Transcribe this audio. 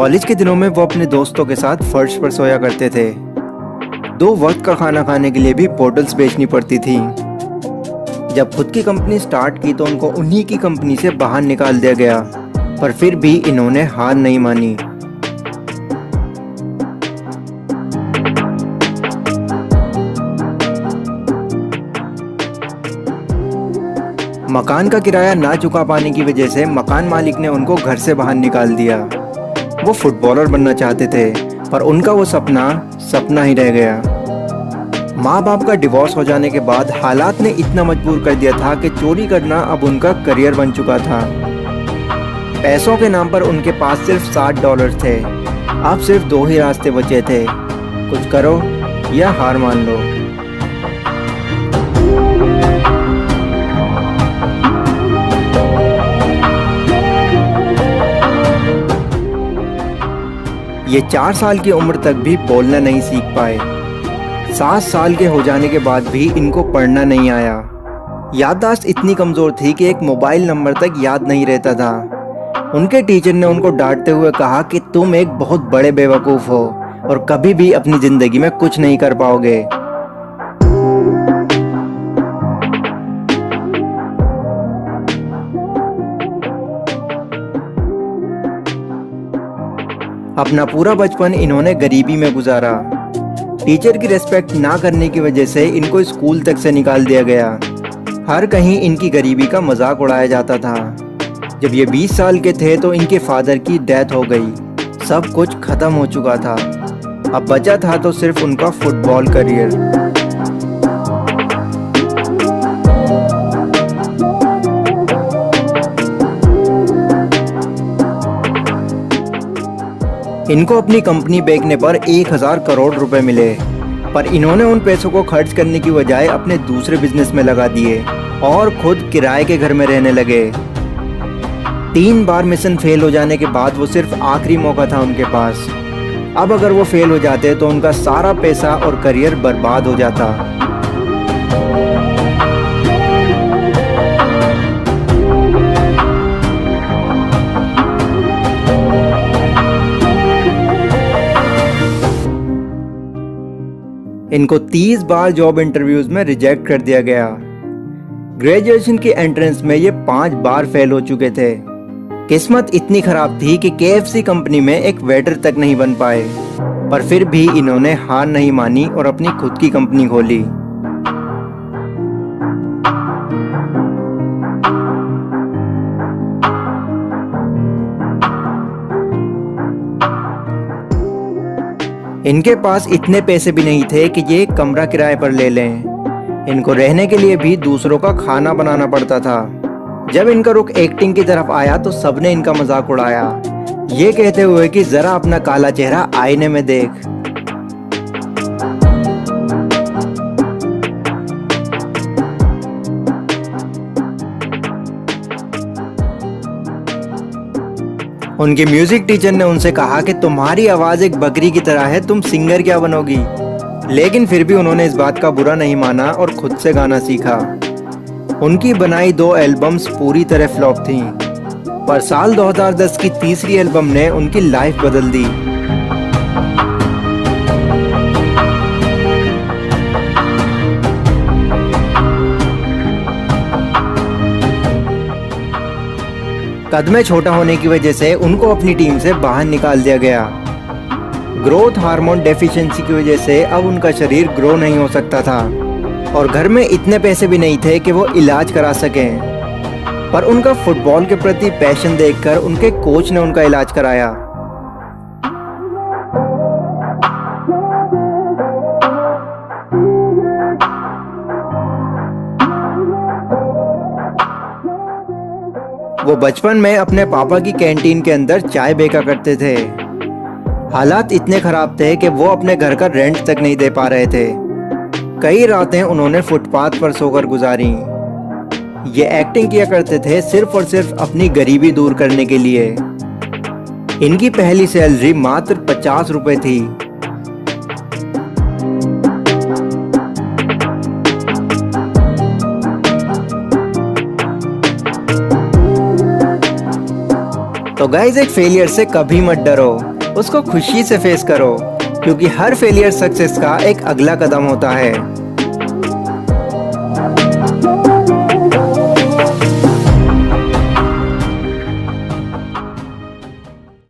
College के दिनों में वो अपने दोस्तों के साथ फर्श पर सोया करते थे। 2 वक्त का खाना खाने के लिए भी बोतल्स बेचनी पड़ती थी। जब खुद की कंपनी स्टार्ट की तो उनको उन्हीं की कंपनी से बाहर निकाल दिया गया, पर फिर भी इन्होंने हार नहीं मानी। मकान का किराया ना चुका पाने की वजह से मकान मालिक ने उनको घर से बाहर निकाल दिया। वो फुटबॉलर बनना चाहते थे, पर उनका वो सपना सपना ही रह गया। माँ बाप का डिवोर्स हो जाने के बाद हालात ने इतना मजबूर कर दिया था कि चोरी करना अब उनका करियर बन चुका था। पैसों के नाम पर उनके पास सिर्फ $60 थे। अब सिर्फ 2 ही रास्ते बचे थे, कुछ करो या हार मान लो। ये 4 साल की उम्र तक भी बोलना नहीं सीख पाए। 7 साल के हो जाने के बाद भी इनको पढ़ना नहीं आया। याददाश्त इतनी कमज़ोर थी कि एक मोबाइल नंबर तक याद नहीं रहता था। उनके टीचर ने उनको डांटते हुए कहा कि तुम एक बहुत बड़े बेवकूफ़ हो और कभी भी अपनी ज़िंदगी में कुछ नहीं कर पाओगे। अपना पूरा बचपन इन्होंने गरीबी में गुजारा। टीचर की रिस्पेक्ट ना करने की वजह से इनको स्कूल तक से निकाल दिया गया। हर कहीं इनकी गरीबी का मजाक उड़ाया जाता था। जब ये 20 साल के थे तो इनके फादर की डेथ हो गई। सब कुछ खत्म हो चुका था। अब बचा था तो सिर्फ उनका फुटबॉल करियर। इनको अपनी कंपनी बेचने पर 1000 करोड़ रुपए मिले, पर इन्होंने उन पैसों को खर्च करने की बजाय अपने दूसरे बिजनेस में लगा दिए और खुद किराए के घर में रहने लगे। 3 बार मिशन फेल हो जाने के बाद वो सिर्फ आखिरी मौका था उनके पास। अब अगर वो फेल हो जाते तो उनका सारा पैसा और करियर बर्बाद हो जाता। इनको 30 बार जॉब इंटरव्यूज में रिजेक्ट कर दिया गया। ग्रेजुएशन की एंट्रेंस में ये 5 बार फेल हो चुके थे। किस्मत इतनी खराब थी कि KFC कंपनी में एक वेटर तक नहीं बन पाए, पर फिर भी इन्होंने हार नहीं मानी और अपनी खुद की कंपनी खोली। इनके पास इतने पैसे भी नहीं थे कि ये कमरा किराए पर ले लें। इनको रहने के लिए भी दूसरों का खाना बनाना पड़ता था। जब इनका रुख एक्टिंग की तरफ आया तो सबने इनका मजाक उड़ाया, ये कहते हुए कि जरा अपना काला चेहरा आईने में देख। उनके म्यूजिक टीचर ने उनसे कहा कि तुम्हारी आवाज एक बकरी की तरह है, तुम सिंगर क्या बनोगी। लेकिन फिर भी उन्होंने इस बात का बुरा नहीं माना और खुद से गाना सीखा। उनकी बनाई 2 एल्बम्स पूरी तरह फ्लॉप थीं, पर साल 2010 की तीसरी एल्बम ने उनकी लाइफ बदल दी। कद में छोटा होने की वजह से उनको अपनी टीम से बाहर निकाल दिया गया। ग्रोथ हार्मोन डेफिशिएंसी की वजह से अब उनका शरीर ग्रो नहीं हो सकता था और घर में इतने पैसे भी नहीं थे कि वो इलाज करा सकें। पर उनका फुटबॉल के प्रति पैशन देखकर उनके कोच ने उनका इलाज कराया। वो बचपन में अपने पापा की कैंटीन के अंदर चाय बेचा करते थे। हालात इतने खराब थे कि वो अपने घर का रेंट तक नहीं दे पा रहे थे। कई रातें उन्होंने फुटपाथ पर सोकर गुजारी। ये एक्टिंग किया करते थे सिर्फ और सिर्फ अपनी गरीबी दूर करने के लिए। इनकी पहली सैलरी मात्र 50 रुपए थी। तो गाइस, एक फेलियर से कभी मत डरो, उसको खुशी से फेस करो, क्योंकि हर फेलियर सक्सेस का एक अगला कदम होता है।